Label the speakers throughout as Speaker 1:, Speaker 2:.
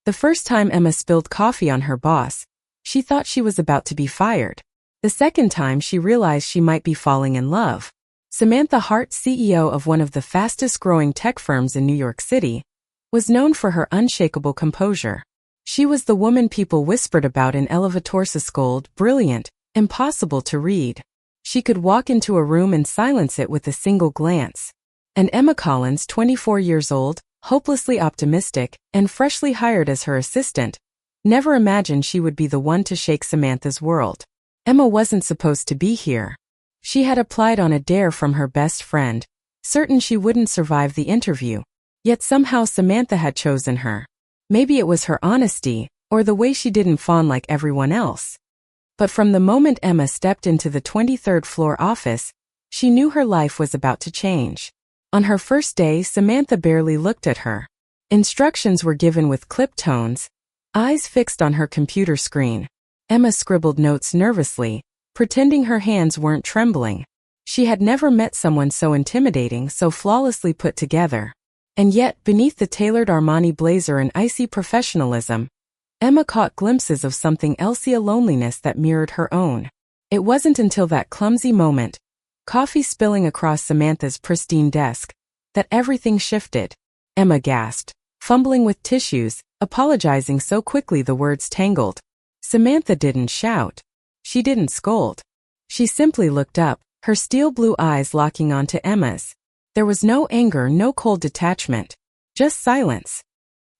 Speaker 1: The first time Emma spilled coffee on her boss, she thought she was about to be fired. The second time she realized she might be falling in love. Samantha Hart, CEO of one of the fastest-growing tech firms in New York City, was known for her unshakable composure. She was the woman people whispered about in elevators, scold, brilliant, impossible to read. She could walk into a room and silence it with a single glance. And Emma Collins, 24 years old, hopelessly optimistic, and freshly hired as her assistant, never imagined she would be the one to shake Samantha's world. Emma wasn't supposed to be here. She had applied on a dare from her best friend, certain she wouldn't survive the interview. Yet somehow Samantha had chosen her. Maybe it was her honesty, or the way she didn't fawn like everyone else. But from the moment Emma stepped into the 23rd floor office, she knew her life was about to change. On her first day, Samantha barely looked at her. Instructions were given with clipped tones, eyes fixed on her computer screen. Emma scribbled notes nervously, pretending her hands weren't trembling. She had never met someone so intimidating, so flawlessly put together. And yet, beneath the tailored Armani blazer and icy professionalism, Emma caught glimpses of something else, a loneliness that mirrored her own. It wasn't until that clumsy moment, coffee spilling across Samantha's pristine desk, that everything shifted. Emma gasped, fumbling with tissues, apologizing so quickly the words tangled. Samantha didn't shout. She didn't scold. She simply looked up, her steel blue eyes locking onto Emma's. There was no anger, no cold detachment, just silence.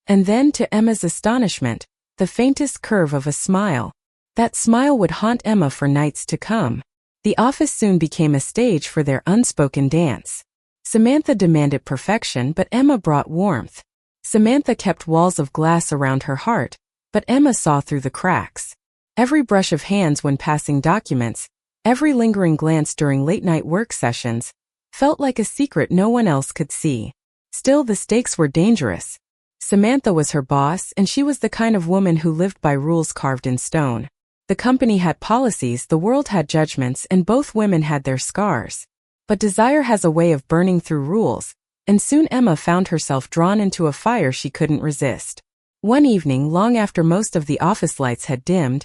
Speaker 1: And then, to Emma's astonishment, the faintest curve of a smile. That smile would haunt Emma for nights to come. The office soon became a stage for their unspoken dance. Samantha demanded perfection, but Emma brought warmth. Samantha kept walls of glass around her heart, but Emma saw through the cracks. Every brush of hands when passing documents, every lingering glance during late-night work sessions, felt like a secret no one else could see. Still, the stakes were dangerous. Samantha was her boss, and she was the kind of woman who lived by rules carved in stone. The company had policies, the world had judgments, and both women had their scars. But desire has a way of burning through rules, and soon Emma found herself drawn into a fire she couldn't resist. One evening, long after most of the office lights had dimmed,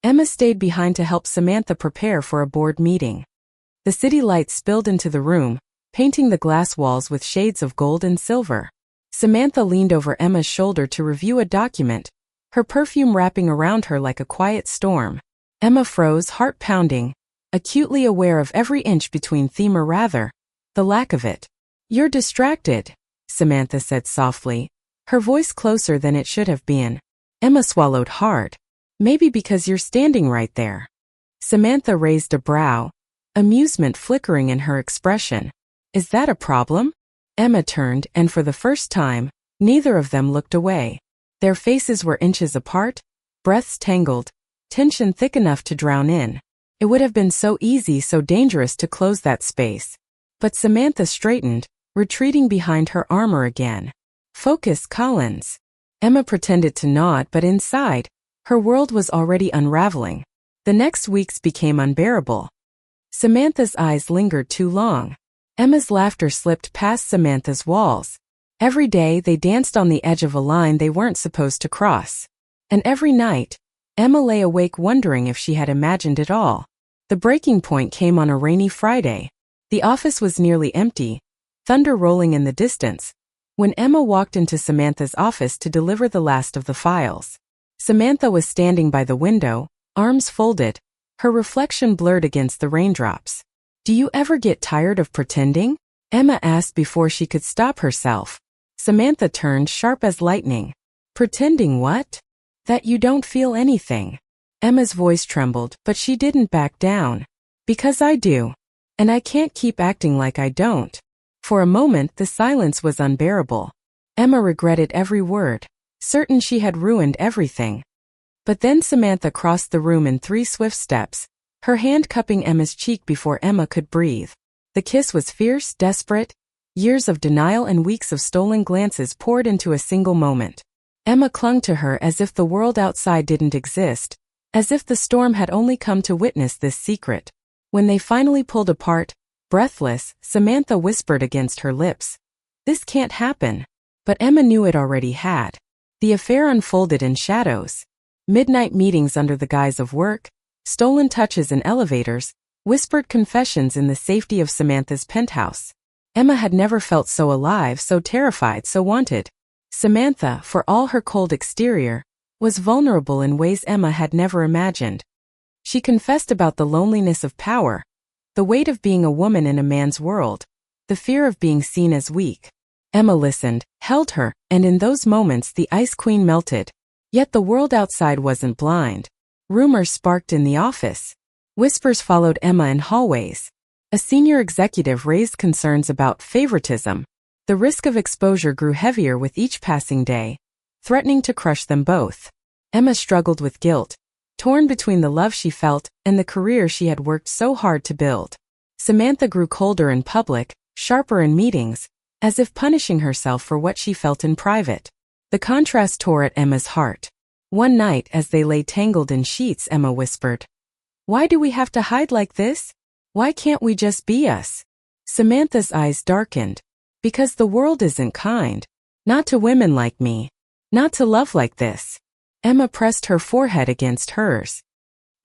Speaker 1: Emma stayed behind to help Samantha prepare for a board meeting. The city lights spilled into the room, painting the glass walls with shades of gold and silver. Samantha leaned over Emma's shoulder to review a document, her perfume wrapping around her like a quiet storm. Emma froze, heart pounding, acutely aware of every inch between them, or rather, the lack of it. "You're distracted," Samantha said softly, her voice closer than it should have been. Emma swallowed hard. "Maybe because you're standing right there." Samantha raised a brow, amusement flickering in her expression. "Is that a problem?" Emma turned, and for the first time, neither of them looked away. Their faces were inches apart, breaths tangled, tension thick enough to drown in. It would have been so easy, so dangerous to close that space. But Samantha straightened, retreating behind her armor again. "Focus, Collins." Emma pretended to nod, but inside, her world was already unraveling. The next weeks became unbearable. Samantha's eyes lingered too long. Emma's laughter slipped past Samantha's walls. Every day they danced on the edge of a line they weren't supposed to cross. And every night, Emma lay awake wondering if she had imagined it all. The breaking point came on a rainy Friday. The office was nearly empty, thunder rolling in the distance, when Emma walked into Samantha's office to deliver the last of the files. Samantha was standing by the window, arms folded, her reflection blurred against the raindrops. "Do you ever get tired of pretending?" Emma asked before she could stop herself. Samantha turned, sharp as lightning. "Pretending what?" "That you don't feel anything." Emma's voice trembled, but she didn't back down. "Because I do. And I can't keep acting like I don't." For a moment, the silence was unbearable. Emma regretted every word, certain she had ruined everything. But then Samantha crossed the room in 3 swift steps, her hand cupping Emma's cheek before Emma could breathe. The kiss was fierce, desperate. Years of denial and weeks of stolen glances poured into a single moment. Emma clung to her as if the world outside didn't exist, as if the storm had only come to witness this secret. When they finally pulled apart, breathless, Samantha whispered against her lips, "This can't happen." But Emma knew it already had. The affair unfolded in shadows. Midnight meetings under the guise of work, stolen touches in elevators, whispered confessions in the safety of Samantha's penthouse. Emma had never felt so alive, so terrified, so wanted. Samantha, for all her cold exterior, was vulnerable in ways Emma had never imagined. She confessed about the loneliness of power, the weight of being a woman in a man's world, the fear of being seen as weak. Emma listened, held her, and in those moments the Ice Queen melted. Yet the world outside wasn't blind. Rumors sparked in the office. Whispers followed Emma in hallways. A senior executive raised concerns about favoritism. The risk of exposure grew heavier with each passing day, threatening to crush them both. Emma struggled with guilt, torn between the love she felt and the career she had worked so hard to build. Samantha grew colder in public, sharper in meetings, as if punishing herself for what she felt in private. The contrast tore at Emma's heart. One night, as they lay tangled in sheets, Emma whispered, "Why do we have to hide like this? Why can't we just be us?" Samantha's eyes darkened. "Because the world isn't kind. Not to women like me. Not to love like this." Emma pressed her forehead against hers.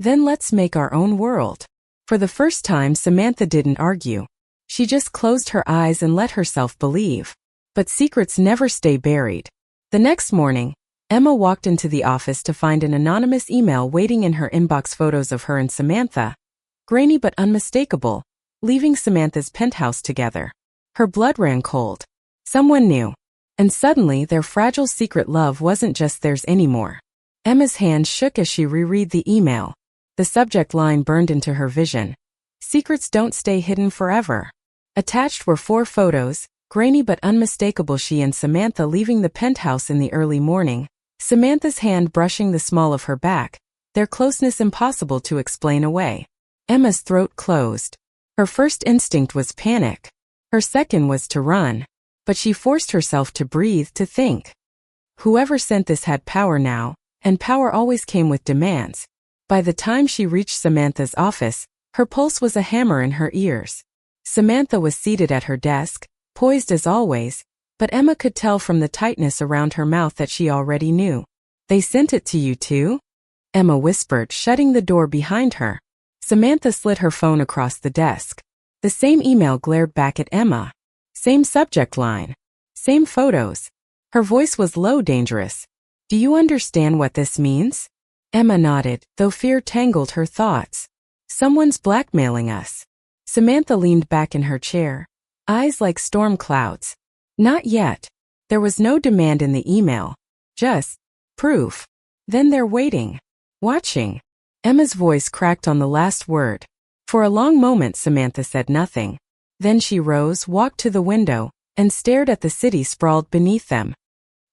Speaker 1: "Then let's make our own world." For the first time, Samantha didn't argue. She just closed her eyes and let herself believe. But secrets never stay buried. The next morning, Emma walked into the office to find an anonymous email waiting in her inbox, photos of her and Samantha, grainy but unmistakable, leaving Samantha's penthouse together. Her blood ran cold. Someone knew. And suddenly their fragile secret love wasn't just theirs anymore. Emma's hand shook as she reread the email. The subject line burned into her vision. "Secrets don't stay hidden forever." Attached were 4 photos, grainy but unmistakable, she and Samantha leaving the penthouse in the early morning, Samantha's hand brushing the small of her back, their closeness impossible to explain away. Emma's throat closed. Her first instinct was panic. Her second was to run. But she forced herself to breathe, to think. Whoever sent this had power now, and power always came with demands. By the time she reached Samantha's office, her pulse was a hammer in her ears. Samantha was seated at her desk, poised as always, but Emma could tell from the tightness around her mouth that she already knew. "They sent it to you too?" Emma whispered, shutting the door behind her. Samantha slid her phone across the desk. The same email glared back at Emma. Same subject line. Same photos. Her voice was low, dangerous. "Do you understand what this means?" Emma nodded, though fear tangled her thoughts. "Someone's blackmailing us." Samantha leaned back in her chair, eyes like storm clouds. Not yet. There was no demand in the email. Just proof. Then they're waiting. Watching. Emma's voice cracked on the last word. For a long moment Samantha said nothing. Then she rose, walked to the window, and stared at the city sprawled beneath them.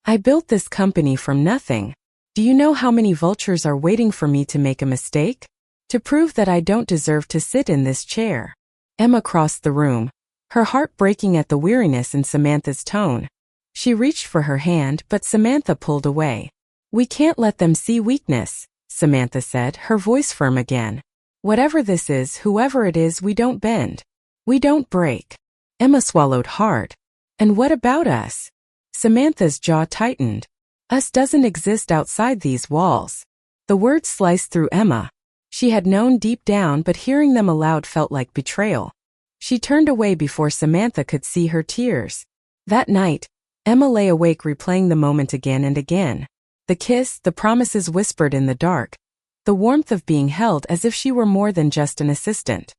Speaker 1: "I built this company from nothing. Do you know how many vultures are waiting for me to make a mistake? To prove that I don't deserve to sit in this chair?" Emma crossed the room, her heart breaking at the weariness in Samantha's tone. She reached for her hand, but Samantha pulled away. "We can't let them see weakness," Samantha said, her voice firm again. "Whatever this is, whoever it is, we don't bend. We don't break." Emma swallowed hard. "And what about us?" Samantha's jaw tightened. "Us doesn't exist outside these walls." The words sliced through Emma. She had known deep down, but hearing them aloud felt like betrayal. She turned away before Samantha could see her tears. That night, Emma lay awake replaying the moment again and again. The kiss, the promises whispered in the dark, the warmth of being held as if she were more than just an assistant.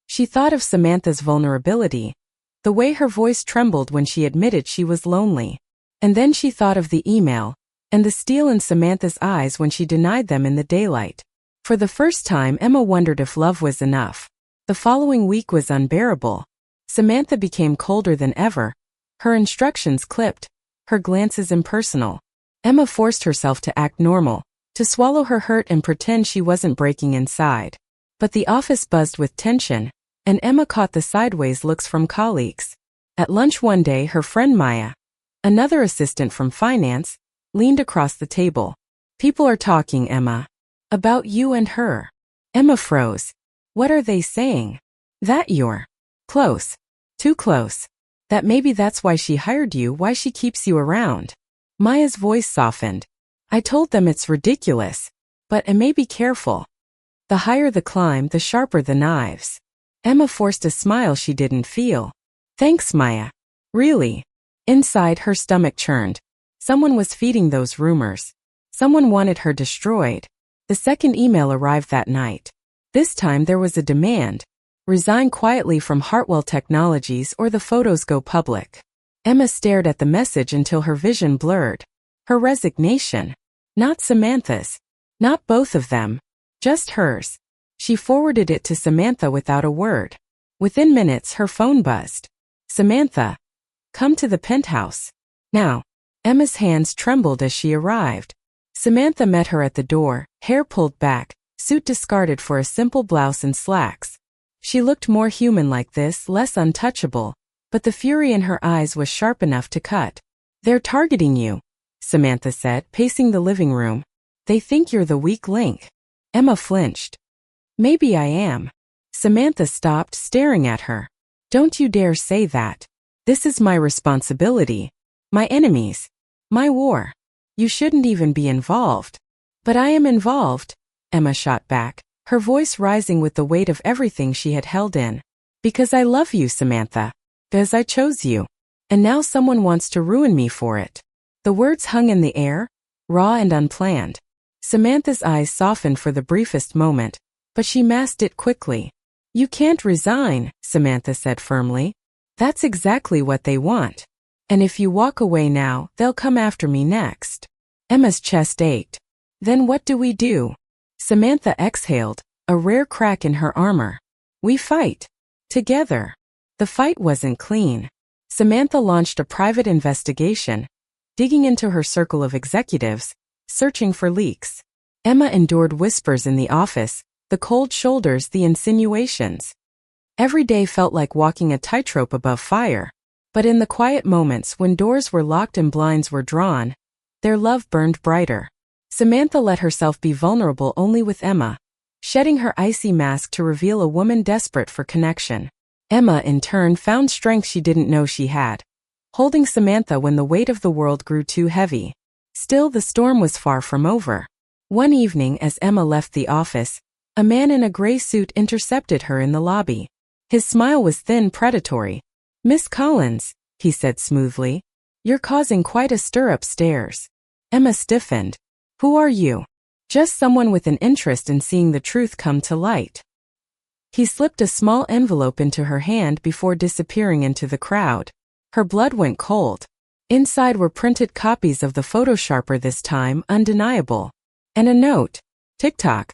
Speaker 1: She thought of Samantha's vulnerability, the way her voice trembled when she admitted she was lonely. And then she thought of the email, and the steel in Samantha's eyes when she denied them in the daylight. For the first time, Emma wondered if love was enough. The following week was unbearable. Samantha became colder than ever, her instructions clipped, her glances impersonal. Emma forced herself to act normal, to swallow her hurt and pretend she wasn't breaking inside. But the office buzzed with tension, and Emma caught the sideways looks from colleagues. At lunch one day, her friend Maya, another assistant from finance, leaned across the table. "People are talking, Emma. About you and her." Emma froze. "What are they saying?" "That you're close. Too close. That maybe that's why she hired you, why she keeps you around." Maya's voice softened. I told them it's ridiculous. But I may be careful. The higher the climb, the sharper the knives. Emma forced a smile she didn't feel. Thanks, Maya. Really? Inside, her stomach churned. Someone was feeding those rumors. Someone wanted her destroyed. The second email arrived that night. This time there was a demand. Resign quietly from Hartwell Technologies or the photos go public. Emma stared at the message until her vision blurred. Her resignation. Not Samantha's. Not both of them. Just hers. She forwarded it to Samantha without a word. Within minutes her phone buzzed. Samantha. Come to the penthouse. Now. Emma's hands trembled as she arrived. Samantha met her at the door, hair pulled back, suit discarded for a simple blouse and slacks. She looked more human like this, less untouchable, but the fury in her eyes was sharp enough to cut. They're targeting you, Samantha said, pacing the living room. They think you're the weak link. Emma flinched. Maybe I am. Samantha stopped, staring at her. Don't you dare say that. This is my responsibility. My enemies. My war. You shouldn't even be involved. But I am involved, Emma shot back, her voice rising with the weight of everything she had held in. Because I love you, Samantha. Because I chose you. And now someone wants to ruin me for it. The words hung in the air, raw and unplanned. Samantha's eyes softened for the briefest moment, but she masked it quickly. You can't resign, Samantha said firmly. That's exactly what they want. And if you walk away now, they'll come after me next. Emma's chest ached. Then what do we do? Samantha exhaled, a rare crack in her armor. We fight. Together. The fight wasn't clean. Samantha launched a private investigation, digging into her circle of executives, searching for leaks. Emma endured whispers in the office, the cold shoulders, the insinuations. Every day felt like walking a tightrope above fire. But in the quiet moments when doors were locked and blinds were drawn, their love burned brighter. Samantha let herself be vulnerable only with Emma, shedding her icy mask to reveal a woman desperate for connection. Emma, in turn, found strength she didn't know she had, holding Samantha when the weight of the world grew too heavy. Still, the storm was far from over. One evening, as Emma left the office, a man in a gray suit intercepted her in the lobby. His smile was thin, predatory. Miss Collins, he said smoothly, you're causing quite a stir upstairs. Emma stiffened. Who are you? Just someone with an interest in seeing the truth come to light. He slipped a small envelope into her hand before disappearing into the crowd. Her blood went cold. Inside were printed copies of the Photosharper, this time undeniable. And a note. Tick-tock.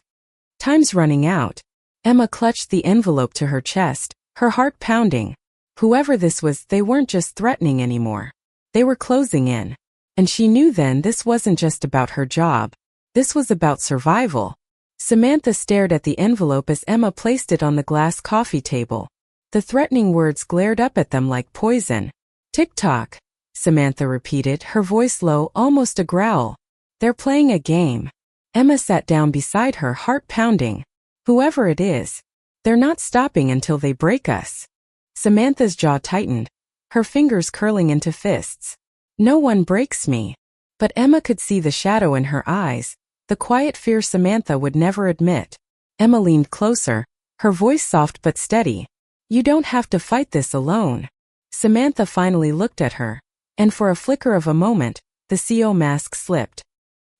Speaker 1: Time's running out. Emma clutched the envelope to her chest, her heart pounding. Whoever this was, they weren't just threatening anymore. They were closing in. And she knew then this wasn't just about her job. This was about survival. Samantha stared at the envelope as Emma placed it on the glass coffee table. The threatening words glared up at them like poison. Tick-tock, Samantha repeated, her voice low, almost a growl. They're playing a game. Emma sat down beside her, heart pounding. Whoever it is, they're not stopping until they break us. Samantha's jaw tightened, her fingers curling into fists. No one breaks me. But Emma could see the shadow in her eyes, the quiet fear Samantha would never admit. Emma leaned closer, her voice soft but steady. You don't have to fight this alone. Samantha finally looked at her, and for a flicker of a moment, the CO mask slipped.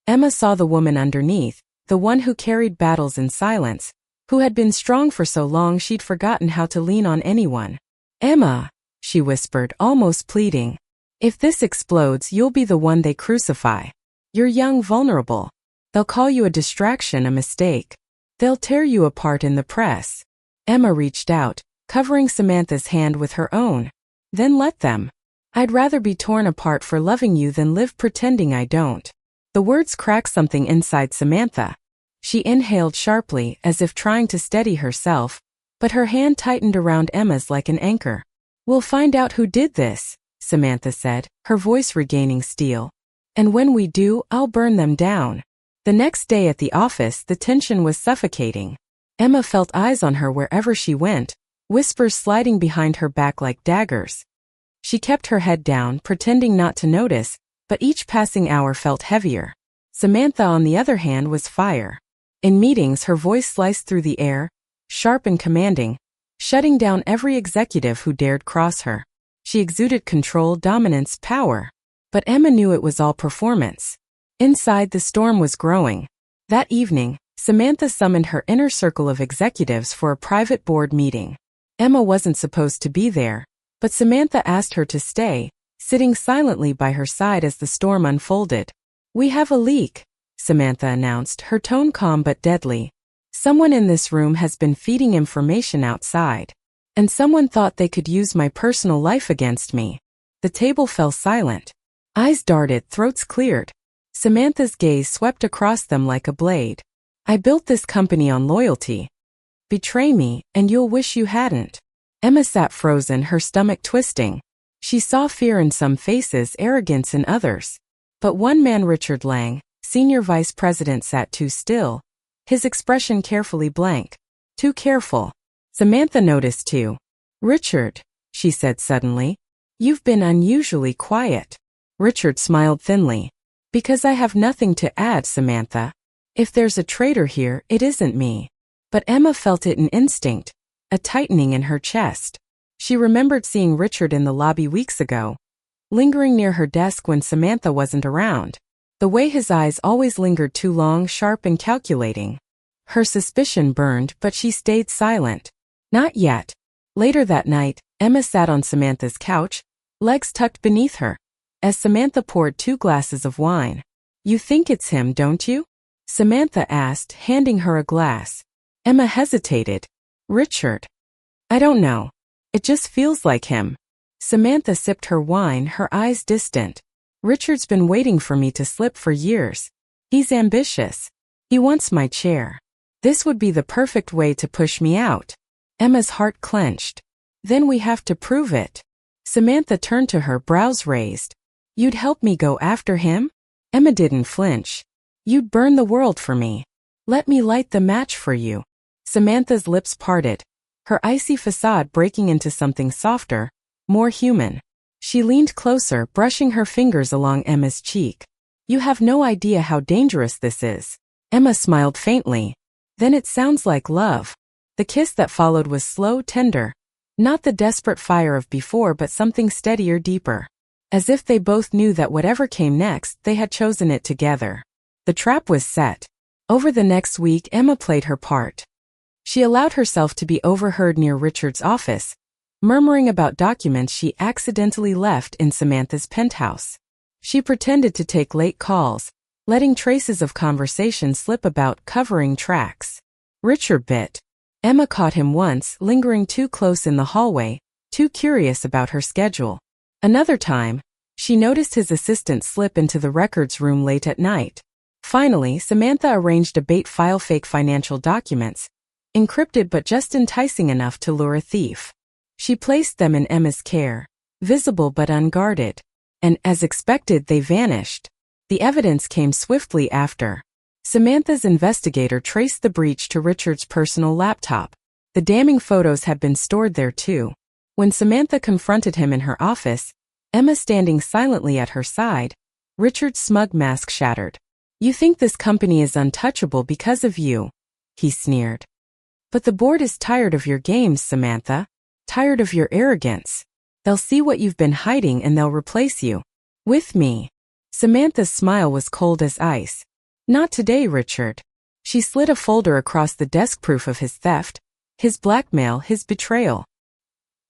Speaker 1: Emma saw the woman underneath, the one who carried battles in silence, who had been strong for so long she'd forgotten how to lean on anyone. Emma, she whispered, almost pleading. If this explodes, you'll be the one they crucify. You're young, vulnerable. They'll call you a distraction, a mistake. They'll tear you apart in the press. Emma reached out, covering Samantha's hand with her own. Then let them. I'd rather be torn apart for loving you than live pretending I don't. The words cracked something inside Samantha. She inhaled sharply, as if trying to steady herself, but her hand tightened around Emma's like an anchor. We'll find out who did this, Samantha said, her voice regaining steel. And when we do, I'll burn them down. The next day at the office, the tension was suffocating. Emma felt eyes on her wherever she went, whispers sliding behind her back like daggers. She kept her head down, pretending not to notice, But each passing hour felt heavier. Samantha, on the other hand, was fire. In meetings, her voice sliced through the air, sharp and commanding, shutting down every executive who dared cross her. She exuded control, dominance, power. But Emma knew it was all performance. Inside, the storm was growing. That evening, Samantha summoned her inner circle of executives for a private board meeting. Emma wasn't supposed to be there, but Samantha asked her to stay, sitting silently by her side as the storm unfolded. "We have a leak," Samantha announced, her tone calm but deadly. "Someone in this room has been feeding information outside. And someone thought they could use my personal life against me." The table fell silent. Eyes darted, throats cleared. Samantha's gaze swept across them like a blade. "I built this company on loyalty. Betray me, and you'll wish you hadn't." Emma sat frozen, her stomach twisting. She saw fear in some faces, arrogance in others. But one man, Richard Lang, senior vice president, sat too still, his expression carefully blank. Too careful. Samantha noticed too. "Richard," she said suddenly, "you've been unusually quiet." Richard smiled thinly. "Because I have nothing to add, Samantha. If there's a traitor here, it isn't me." But Emma felt it in instinct, a tightening in her chest. She remembered seeing Richard in the lobby weeks ago, lingering near her desk when Samantha wasn't around. The way his eyes always lingered too long, sharp and calculating. Her suspicion burned, but she stayed silent. Not yet. Later that night, Emma sat on Samantha's couch, legs tucked beneath her, as Samantha poured 2 glasses of wine. "You think it's him, don't you?" Samantha asked, handing her a glass. Emma hesitated. "Richard? I don't know. It just feels like him." Samantha sipped her wine, her eyes distant. "Richard's been waiting for me to slip for years. He's ambitious. He wants my chair. This would be the perfect way to push me out." Emma's heart clenched. "Then we have to prove it." Samantha turned to her, brows raised. "You'd help me go after him?" Emma didn't flinch. "You'd burn the world for me. Let me light the match for you." Samantha's lips parted, her icy facade breaking into something softer, more human. She leaned closer, brushing her fingers along Emma's cheek. "You have no idea how dangerous this is." Emma smiled faintly. "Then it sounds like love." The kiss that followed was slow, tender. Not the desperate fire of before, but something steadier, deeper. As if they both knew that whatever came next, they had chosen it together. The trap was set. Over the next week, Emma played her part. She allowed herself to be overheard near Richard's office, murmuring about documents she accidentally left in Samantha's penthouse. She pretended to take late calls, letting traces of conversation slip about, covering tracks. Richard bit. Emma caught him once, lingering too close in the hallway, too curious about her schedule. Another time, she noticed his assistant slip into the records room late at night. Finally, Samantha arranged a bait file, fake financial documents, encrypted but just enticing enough to lure a thief. She placed them in Emma's care, visible but unguarded. And, as expected, they vanished. The evidence came swiftly after. Samantha's investigator traced the breach to Richard's personal laptop. The damning photos had been stored there too. When Samantha confronted him in her office, Emma standing silently at her side, Richard's smug mask shattered. "You think this company is untouchable because of you," he sneered. "But the board is tired of your games, Samantha. Tired of your arrogance. They'll see what you've been hiding and they'll replace you. With me." Samantha's smile was cold as ice. "Not today, Richard." She slid a folder across the desk, proof of his theft, his blackmail, his betrayal.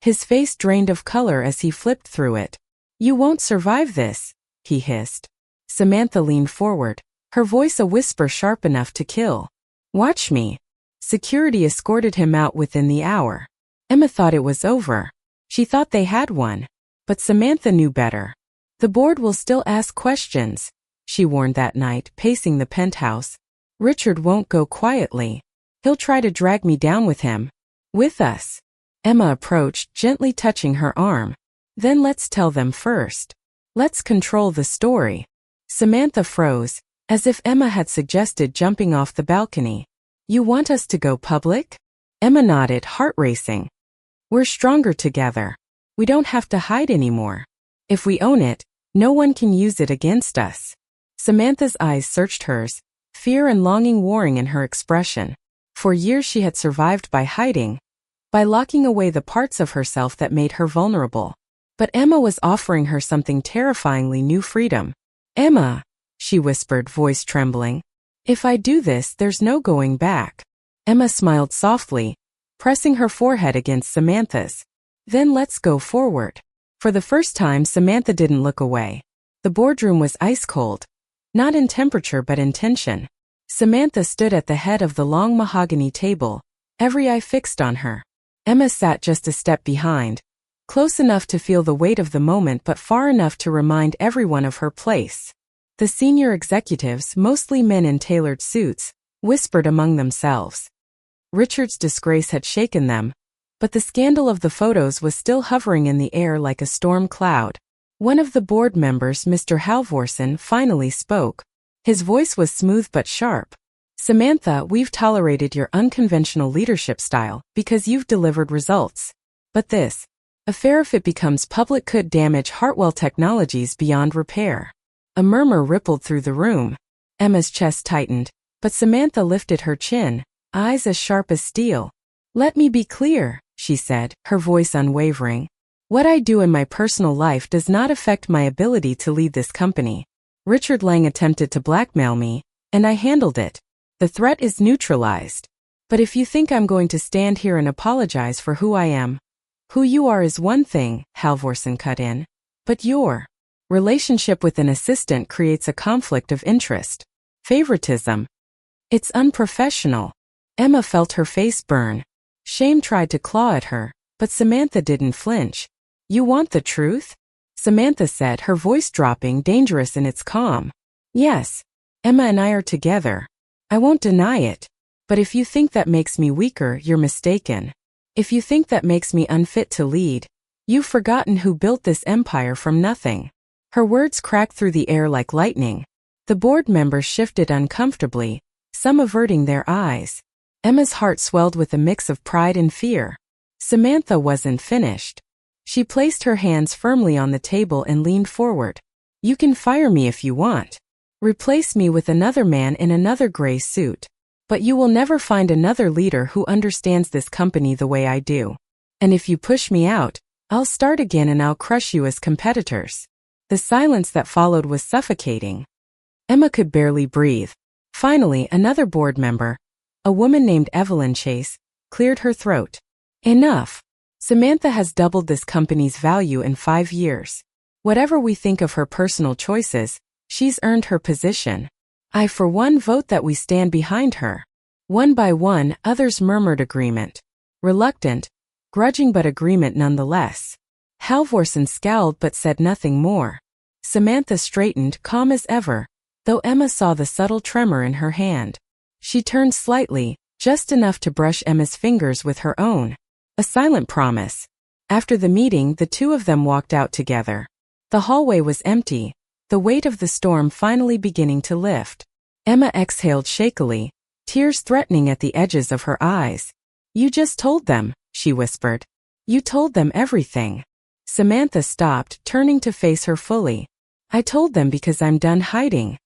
Speaker 1: His face drained of color as he flipped through it. "You won't survive this," he hissed. Samantha leaned forward, her voice a whisper sharp enough to kill. "Watch me." Security escorted him out within the hour. Emma thought it was over. She thought they had won. But Samantha knew better. "The board will still ask questions," she warned that night, pacing the penthouse. "Richard won't go quietly. He'll try to drag me down with him. With us." Emma approached, gently touching her arm. "Then let's tell them first. Let's control the story." Samantha froze, as if Emma had suggested jumping off the balcony. "You want us to go public?" Emma nodded, heart racing. "We're stronger together. We don't have to hide anymore. If we own it, No one can use it against us. Samantha's eyes searched hers, fear and longing warring in her expression. For years she had survived by hiding, by locking away the parts of herself that made her vulnerable. But Emma was offering her something terrifyingly new: freedom. "Emma," she whispered, voice trembling. "If I do this, there's no going back." Emma smiled softly, pressing her forehead against Samantha's. "Then let's go forward." For the first time, Samantha didn't look away. The boardroom was ice cold, not in temperature but in tension. Samantha stood at the head of the long mahogany table, every eye fixed on her. Emma sat just a step behind, close enough to feel the weight of the moment but far enough to remind everyone of her place. The senior executives, mostly men in tailored suits, whispered among themselves. Richard's disgrace had shaken them, but the scandal of the photos was still hovering in the air like a storm cloud. One of the board members, Mr. Halvorsen, finally spoke. His voice was smooth but sharp. "Samantha, we've tolerated your unconventional leadership style because you've delivered results. But this affair, if it becomes public, could damage Hartwell Technologies beyond repair." A murmur rippled through the room. Emma's chest tightened, but Samantha lifted her chin, eyes as sharp as steel. "Let me be clear," she said, her voice unwavering. "What I do in my personal life does not affect my ability to lead this company. Richard Lang attempted to blackmail me, and I handled it. The threat is neutralized. But if you think I'm going to stand here and apologize for who I am, who you are is one thing," Halvorsen cut in, "but your relationship with an assistant creates a conflict of interest. Favoritism. It's unprofessional." Emma felt her face burn. Shame tried to claw at her, but Samantha didn't flinch. "You want the truth?" Samantha said, her voice dropping, dangerous in its calm. "Yes. Emma and I are together. I won't deny it. But if you think that makes me weaker, you're mistaken. If you think that makes me unfit to lead, you've forgotten who built this empire from nothing." Her words cracked through the air like lightning. The board members shifted uncomfortably, some averting their eyes. Emma's heart swelled with a mix of pride and fear. Samantha wasn't finished. She placed her hands firmly on the table and leaned forward. "You can fire me if you want. Replace me with another man in another gray suit. But you will never find another leader who understands this company the way I do. And if you push me out, I'll start again and I'll crush you as competitors." The silence that followed was suffocating. Emma could barely breathe. Finally, another board member, a woman named Evelyn Chase, cleared her throat. "Enough. Samantha has doubled this company's value in 5 years. Whatever we think of her personal choices, she's earned her position. I for one vote that we stand behind her." One by one, others murmured agreement. Reluctant, grudging, but agreement nonetheless. Halvorsen scowled but said nothing more. Samantha straightened, calm as ever, though Emma saw the subtle tremor in her hand. She turned slightly, just enough to brush Emma's fingers with her own. A silent promise. After the meeting, the two of them walked out together. The hallway was empty, the weight of the storm finally beginning to lift. Emma exhaled shakily, tears threatening at the edges of her eyes. "You just told them," she whispered. "You told them everything." Samantha stopped, turning to face her fully. "I told them because I'm done hiding.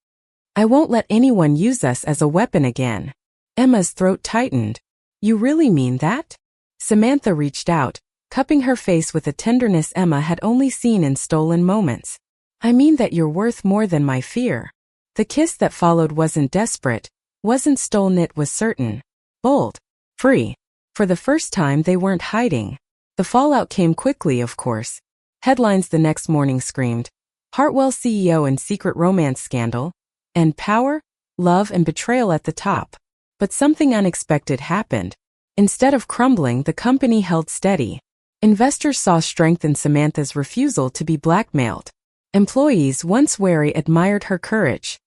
Speaker 1: I won't let anyone use us as a weapon again." Emma's throat tightened. "You really mean that?" Samantha reached out, cupping her face with a tenderness Emma had only seen in stolen moments. "I mean that you're worth more than my fear." The kiss that followed wasn't desperate, wasn't stolen, it was certain. Bold. Free. For the first time they weren't hiding. The fallout came quickly, of course. Headlines the next morning screamed, "Hartwell CEO and secret romance scandal," and power, love and betrayal at the top. But something unexpected happened. Instead of crumbling, the company held steady. Investors saw strength in Samantha's refusal to be blackmailed. Employees, once wary, admired her courage.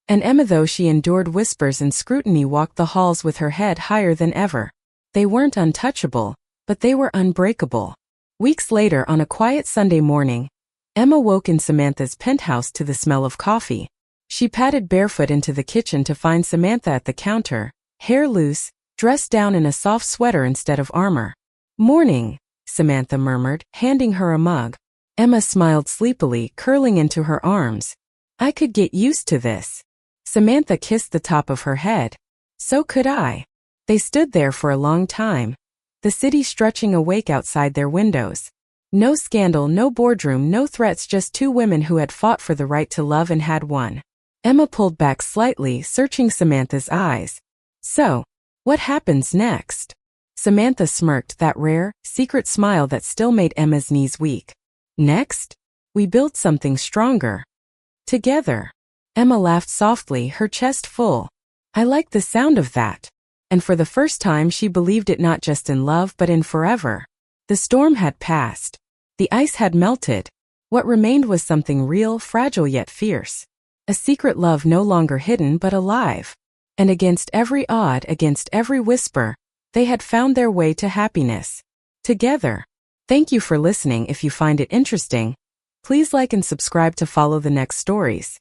Speaker 1: And Emma, though she endured whispers and scrutiny, walked the halls with her head higher than ever. They weren't untouchable, but they were unbreakable. Weeks later, on a quiet Sunday morning, Emma woke in Samantha's penthouse to the smell of coffee. She padded barefoot into the kitchen to find Samantha at the counter, hair loose, dressed down in a soft sweater instead of armor. "Morning," Samantha murmured, handing her a mug. Emma smiled sleepily, curling into her arms. I could get used to this. Samantha kissed the top of her head. So could I. They stood there for a long time, the city stretching awake outside their windows. No scandal, no boardroom, no threats, just two women who had fought for the right to love and had won. Emma pulled back slightly, searching Samantha's eyes. So, what happens next? Samantha smirked, that rare, secret smile that still made Emma's knees weak. Next, we build something stronger. Together. Emma laughed softly, her chest full. I like the sound of that. And for the first time she believed it, not just in love but in forever. The storm had passed. The ice had melted. What remained was something real, fragile yet fierce. A secret love no longer hidden but alive. And against every odd, against every whisper, they had found their way to happiness. Together. Thank you for listening. If you find it interesting, please like and subscribe to follow the next stories.